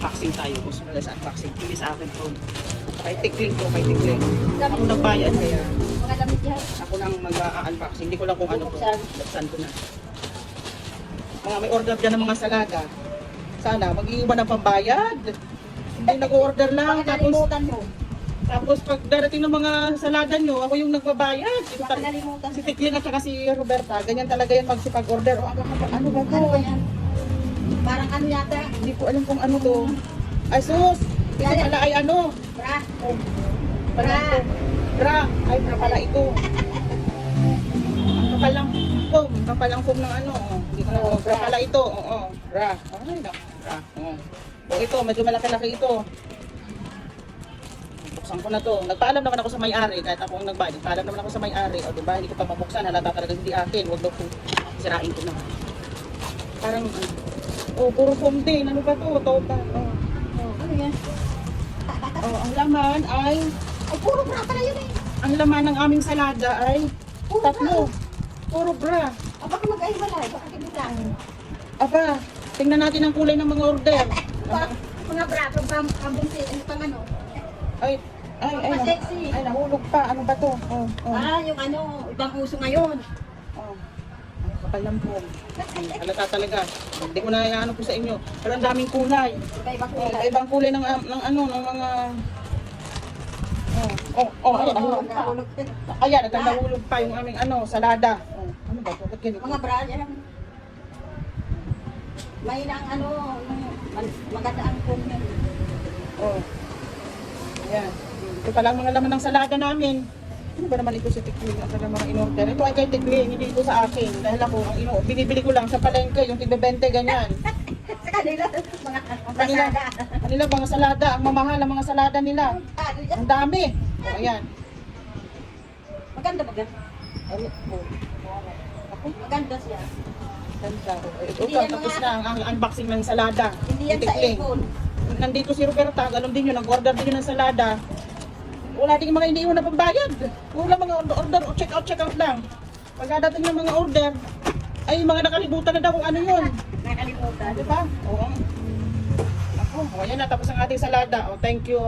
Unboxing tayo. Gusto nila sa unboxing. Pili sa akin to. Kay Tikling to, kay Tikling. Ako nagbayad kaya Mga damit yan. ako nang mag-unboxing. Hindi ko lang kung ano to. Buksan ko na. Mga may order dyan ng mga salada. Sana, mag-iiwan ng pambayad. Hindi nag-order lang. Baka nalimutan mo. Tapos pag darating ng mga salada nyo, ako yung nagbabayad. Baka nalimutan Si mo. Tikling at saka si Roberta, ganyan talaga yan magsipag-order. O, ano ba to? Ano ba yan? Parang ano yata? Hindi ko alam kung ano to. Ay sus! Ito pala ay ano? Bra. Bra. Bra. Ay, bra pala ito. Ang kapalang foam. Kapalang foam ng ano. Hindi ko na. Bra pala ito. Oo. Bra. Ay, no. Bra. O ito, medyo malaki-laki ito. Buksan ko na to. Nagpaalam naman ako sa may-ari. Kahit ako ang nagbayad. Nagpaalam naman ako sa may-ari. O diba, hindi ko pa mabuksan. Halata talaga hindi akin. Huwag daw po. Sirain ko na. Parang, oh, puro foam din. Ano ba to? Total. Oh. Ano yan? Oh, ang laman ay, Ay, puro bra pala yun eh. ang laman ng aming salada ay Puro tatlo. Puro bra. O baka mag-ahiwalay. Baka kinilang. Aba, tingnan natin ang kulay ng mga order. Mga bra. Pambunsi. Ano pang ano? Ay, Sexy. ay, nahulog pa. Ano ba to? Oh, oh, Ah, yung ano. Ibang uso ngayon. oh. Kapal ng foam. Halata talaga. Hindi ko na ano po sa inyo. Pero ang daming kulay. Iba-ibang Oh, kulay. ibang kulay ng ano, ng mga... ayan, nahulog pa. Nahulog. Ayan, nahulog pa yung aming ano, salada. Oh, ano ba to? Ba't ganito? Mga bra yan. May ang ano. Maganda ang foam yan. Oh. Ayan. Ito pala ang mga laman ng salada namin. Ano ba naman ito si Tikling? Ang talagang mga in-order. Ito ay kay Tikling, hindi ito sa akin. Dahil ako, ang binibili ko lang sa palengke, yung tigbe-20, ganyan. Sa kanila. Mga Kanila, basada. kanila mga salada, ang mamahal ang mga salada nila. Ano yan? Ang dami. O, ayan. Maganda ba yan? Ay, oh. Ako, Maganda siya. ganda. Ito, Hindi yan tapos mga- na ang unboxing ng salada. Hindi yan Ni sa Tikling. ipon. Nandito si Roberta, alam din yun, nag-order din yun ng salada. Wala din mga iniiwan na pambayad. Wala mga order, check out lang. Pagkadating ng mga order, ay mga nakalimutan na daw kung ano yun. Nakalimutan. Di ba? Oo. Ako, ayan na, tapos ang ating salada. Oh, thank you.